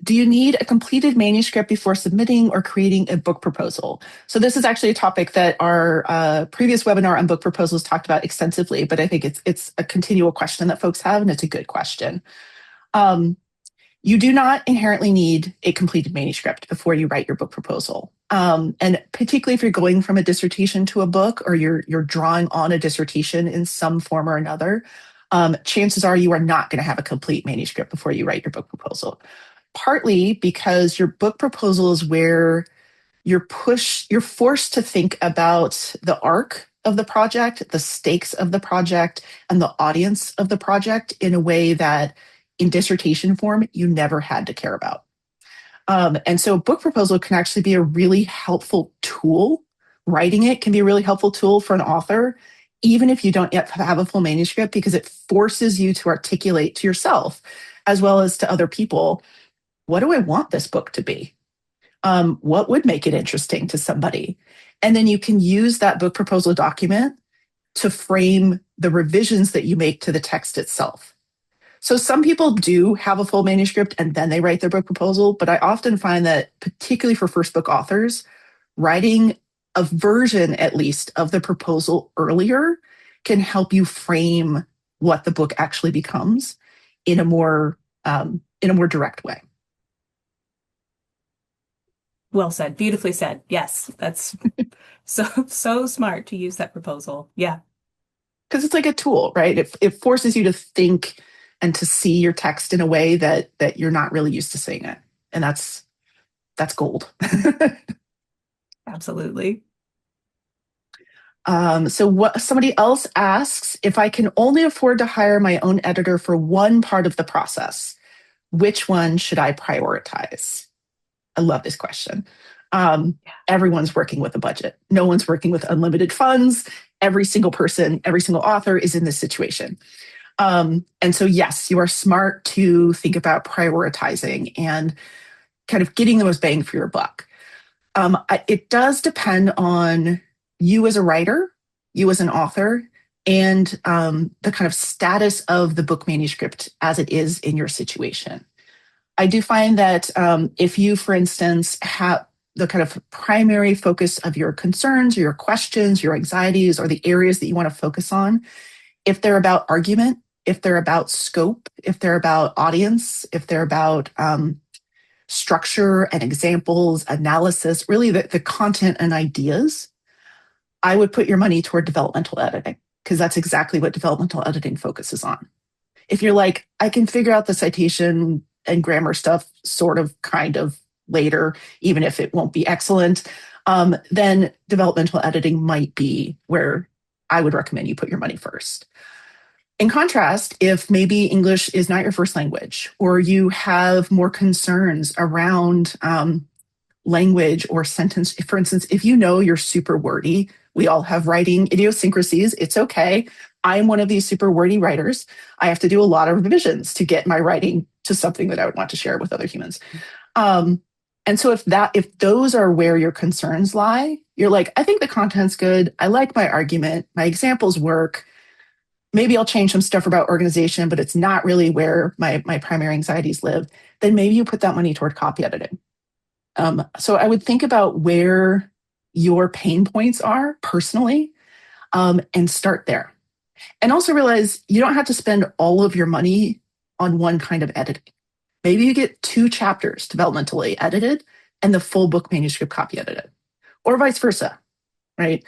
Speaker 1: Do you need a completed manuscript before submitting or creating a book proposal? So this is actually a topic that our previous webinar on book proposals talked about extensively, but I think it's a continual question that folks have, and it's a good question. You do not inherently need a completed manuscript before you write your book proposal. And particularly if you're going from a dissertation to a book, or you're drawing on a dissertation in some form or another, chances are you are not going to have a complete manuscript before you write your book proposal. Partly because your book proposal is where you're forced to think about the arc of the project, the stakes of the project, and the audience of the project in a way that in dissertation form you never had to care about. And so a book proposal can actually be a really helpful tool. Writing it can be a really helpful tool for an author, even if you don't yet have a full manuscript, because it forces you to articulate to yourself as well as to other people, what do I want this book to be? What would make it interesting to somebody? And then you can use that book proposal document to frame the revisions that you make to the text itself. So some people do have a full manuscript and then they write their book proposal, but I often find that, particularly for first book authors, writing a version at least of the proposal earlier can help you frame what the book actually becomes in a more direct way.
Speaker 2: Well said. Beautifully said. Yes, that's so smart to use that proposal. Yeah,
Speaker 1: Because it's like a tool, right? It forces you to think and to see your text in a way that you're not really used to seeing it. And that's gold.
Speaker 2: absolutely.
Speaker 1: So what somebody else asks, if I can only afford to hire my own editor for one part of the process, which one should I prioritize? I love this question. Everyone's working with a budget. No one's working with unlimited funds. Every single person, every single author is in this situation. And so, yes, you are smart to think about prioritizing and kind of getting the most bang for your buck. It does depend on you as a writer, you as an author, and the kind of status of the book manuscript as it is in your situation. I do find that if you, for instance, have the kind of primary focus of your concerns or your questions, your anxieties, or the areas that you want to focus on, if they're about argument, if they're about scope, if they're about audience, if they're about structure and examples, analysis, really the content and ideas, I would put your money toward developmental editing because that's exactly what developmental editing focuses on. If you're like, I can figure out the citation and grammar stuff sort of, kind of later, even if it won't be excellent, then developmental editing might be where I would recommend you put your money first. In contrast, if maybe English is not your first language, or you have more concerns around language or sentence, for instance, if you know you're super wordy, we all have writing idiosyncrasies, it's okay. I'm one of these super wordy writers. I have to do a lot of revisions to get my writing to something that I would want to share with other humans. And so if those are where your concerns lie, you're like, I think the content's good. I like my argument. My examples work. Maybe I'll change some stuff about organization, but it's not really where my primary anxieties live. Then maybe you put that money toward copy editing. So I would think about where your pain points are personally, and start there. And also realize you don't have to spend all of your money on one kind of editing. Maybe you get 2 chapters developmentally edited and the full book manuscript copy edited, or vice versa, right?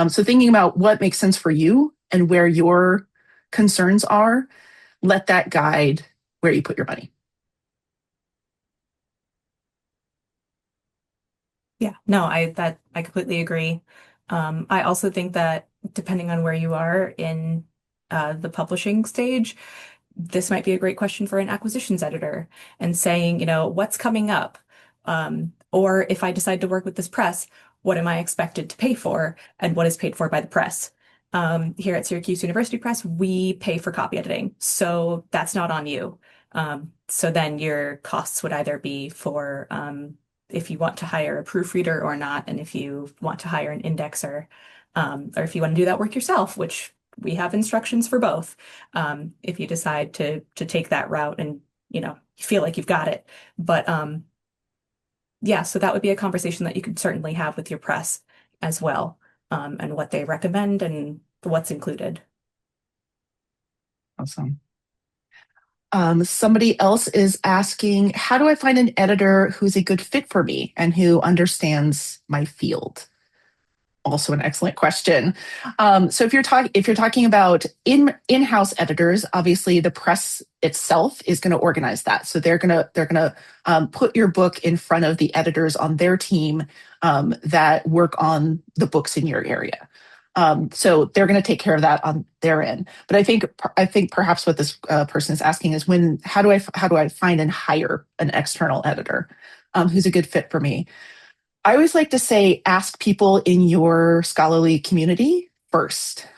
Speaker 1: So thinking about what makes sense for you and where your concerns are, let that guide where you put your money.
Speaker 2: Yeah, no, I completely agree. I also think that depending on where you are in the publishing stage, this might be a great question for an acquisitions editor and saying, what's coming up? Or if I decide to work with this press, what am I expected to pay for and what is paid for by the press? Here at Syracuse University Press, we pay for copy editing, so that's not on you. So then your costs would either be for if you want to hire a proofreader or not, and if you want to hire an indexer, or if you want to do that work yourself, which we have instructions for both, if you decide to take that route and you feel like you've got it. But yeah, so that would be a conversation that you could certainly have with your press as well, and what they recommend and what's included.
Speaker 1: Awesome. Somebody else is asking, how do I find an editor who's a good fit for me and who understands my field? also an excellent question. So if you're talking about in-house editors, obviously the press itself is going to organize that. So they're going to put your book in front of the editors on their team that work on the books in your area. So they're going to take care of that on their end. But I think perhaps what this person is asking is how do I find and hire an external editor who's a good fit for me? I always like to say, ask people in your scholarly community first.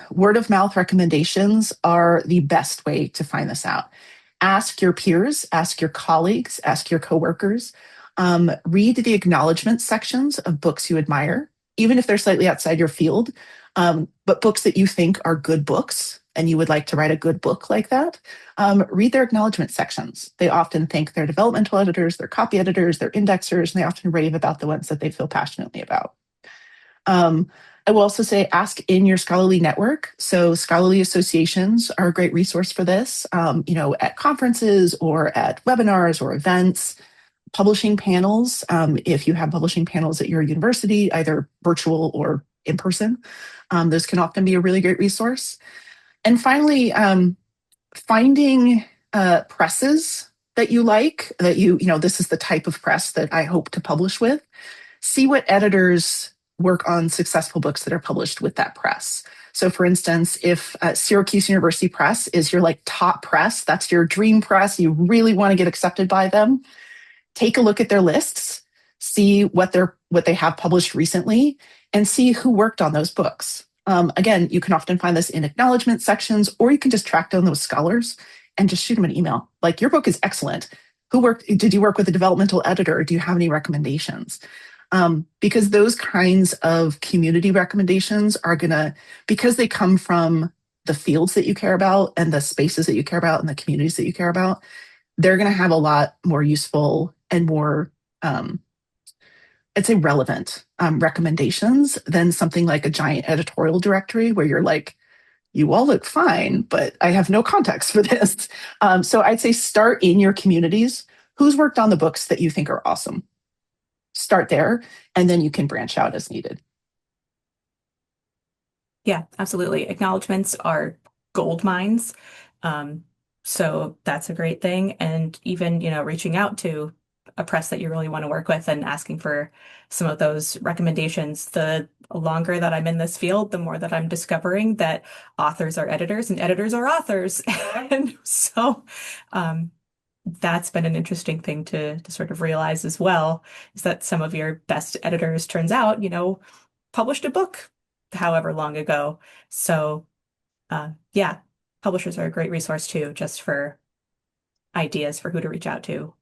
Speaker 1: Word of mouth recommendations are the best way to find this out. Ask your peers, ask your colleagues, ask your coworkers. Read the acknowledgement sections of books you admire, even if they're slightly outside your field, but books that you think are good books and you would like to write a good book like that. Read their acknowledgement sections. They often think they're developmental editors, they're copy editors, they're indexers, and they often rave about the ones that they feel passionately about. I will also say ask in your scholarly network. So scholarly associations are a great resource for this, at conferences or at webinars or events. Publishing panels, if you have publishing panels at your university, either virtual or in person, those can often be a really great resource. And finally, finding presses that you like, this is the type of press that I hope to publish with. See what editors work on successful books that are published with that press. So for instance, if Syracuse University Press is your top press, that's your dream press, you really want to get accepted by them, take a look at their lists, see what they have published recently, and see who worked on those books. Again, you can often find this in acknowledgement sections, or you can just track down those scholars and just shoot them an email. Your book is excellent. Did you work with a developmental editor? Do you have any recommendations? Because those kinds of community recommendations are because they come from the fields that you care about and the spaces that you care about and the communities that you care about, they're going to have a lot more useful and more, I'd say, relevant recommendations than something like a giant editorial directory where you're like, you all look fine, but I have no context for this. So I'd say start in your communities. Who's worked on the books that you think are awesome? Start there, and then you can branch out as needed.
Speaker 2: Yeah, absolutely. Acknowledgements are gold mines. So that's a great thing. And even, reaching out to a press that you really want to work with and asking for some of those recommendations. The longer that I'm in this field, the more that I'm discovering that authors are editors and editors are authors. And so that's been an interesting thing to sort of realize as well, is that some of your best editors, turns out, published a book however long ago. So yeah, publishers are a great resource too, just for ideas for who to reach out to.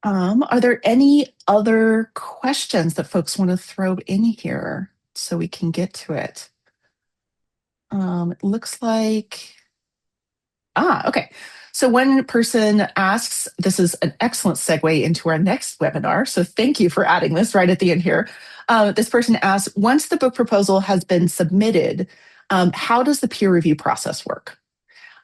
Speaker 1: Are there any other questions that folks want to throw in here so we can get to it? It looks like, okay. So one person asks, this is an excellent segue into our next webinar. So thank you for adding this right at the end here. This person asks, once the book proposal has been submitted, how does the peer review process work?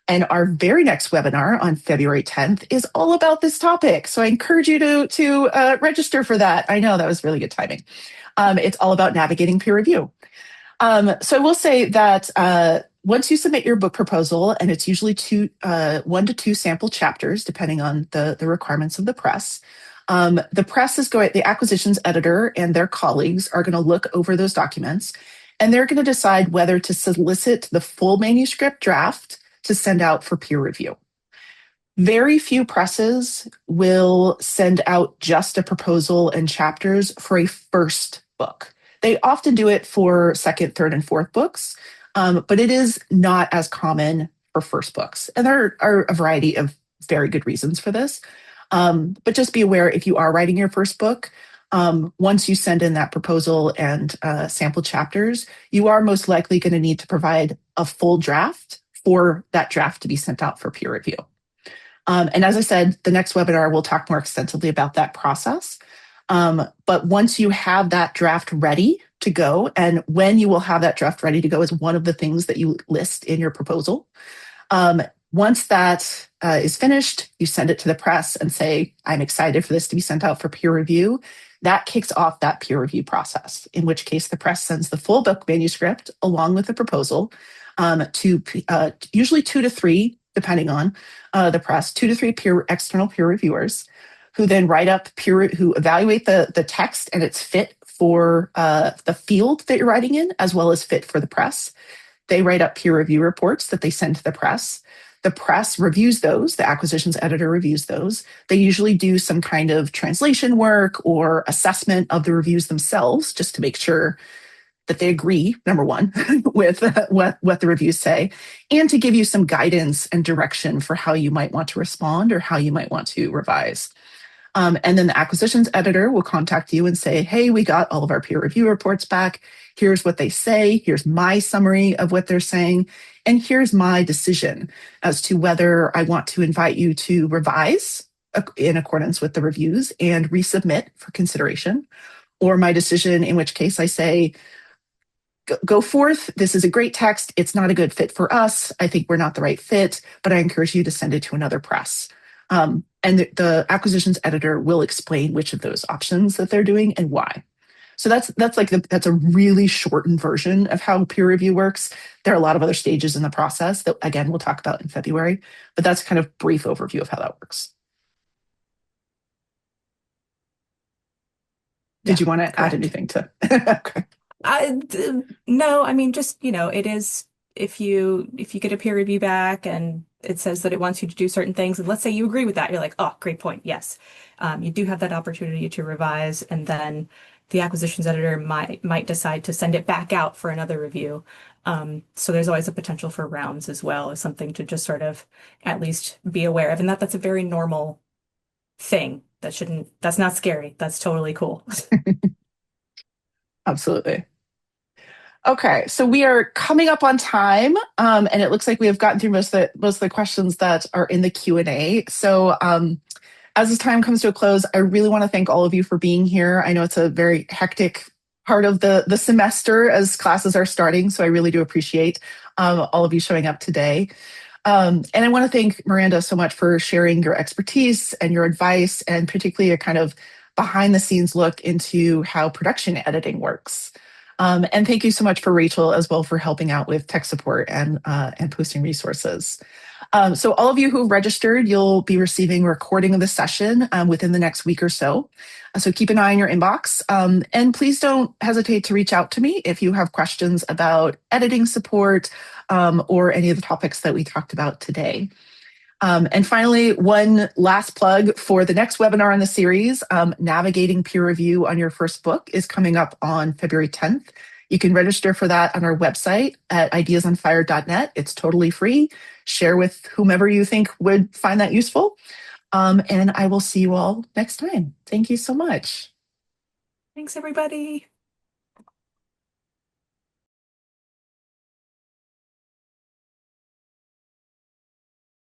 Speaker 1: And our very next webinar on February 10th is all about this topic. So I encourage you to register for that. I know that was really good timing. It's all about navigating peer review. So I will say that once you submit your book proposal, and it's usually 1 to 2 sample chapters, depending on the requirements of the press, the acquisitions editor and their colleagues are going to look over those documents, and they're going to decide whether to solicit the full manuscript draft to send out for peer review. Very few presses will send out just a proposal and chapters for a first book. They often do it for second, third, and fourth books, but it is not as common for first books. And there are a variety of very good reasons for this. But just be aware, if you are writing your first book, once you send in that proposal and sample chapters, you are most likely going to need to provide a full draft for that draft to be sent out for peer review. And as I said, the next webinar will talk more extensively about that process. But once you have that draft ready to go, and when you will have that draft ready to go is one of the things that you list in your proposal. Once that is finished, you send it to the press and say, I'm excited for this to be sent out for peer review. That kicks off that peer review process, in which case the press sends the full book manuscript along with the proposal to usually 2 to 3, depending on the press, 2 to 3 external peer reviewers who then who evaluate the text and its fit for the field that you're writing in, as well as fit for the press. They write up peer review reports that they send to the press. The press reviews those, the acquisitions editor reviews those. They usually do some kind of translation work or assessment of the reviews themselves, just to make sure that they agree, number one, with what the reviews say, and to give you some guidance and direction for how you might want to respond or how you might want to revise. And then the acquisitions editor will contact you and say, hey, we got all of our peer review reports back. Here's what they say. Here's my summary of what they're saying. And here's my decision as to whether I want to invite you to revise in accordance with the reviews and resubmit for consideration, or my decision, in which case I say, go forth. This is a great text. It's not a good fit for us. I think we're not the right fit, but I encourage you to send it to another press. And the acquisitions editor will explain which of those options that they're doing and why. So that's a really shortened version of how peer review works. There are a lot of other stages in the process that, again, we'll talk about in February, but that's kind of brief overview of how that works. Did you want to add anything to? Okay.
Speaker 2: No, I mean, just, it is, if you get a peer review back and it says that it wants you to do certain things, and let's say you agree with that, you're like, oh, great point. Yes. You do have that opportunity to revise, and then the acquisitions editor might decide to send it back out for another review. So there's always a potential for rounds as well, as something to just sort of at least be aware of. And that's a very normal thing. That's not scary. That's totally cool.
Speaker 1: Absolutely. Okay, so we are coming up on time, and it looks like we have gotten through most of the questions that are in the Q&A. So as this time comes to a close, I really want to thank all of you for being here. I know it's a very hectic part of the semester as classes are starting, so I really do appreciate all of you showing up today. And I want to thank Miranda so much for sharing your expertise and your advice, and particularly a kind of behind the scenes look into how production editing works. And thank you so much for Rachel as well for helping out with tech support and posting resources. So all of you who registered, you'll be receiving a recording of the session within the next week or so. So keep an eye on your inbox. And please don't hesitate to reach out to me if you have questions about editing support or any of the topics that we talked about today. And finally, one last plug for the next webinar in the series, Navigating Peer Review on Your First Book, is coming up on February 10th. You can register for that on our website at ideasonfire.net. It's totally free. Share with whomever you think would find that useful. And I will see you all next time. Thank you so much.
Speaker 2: Thanks, everybody.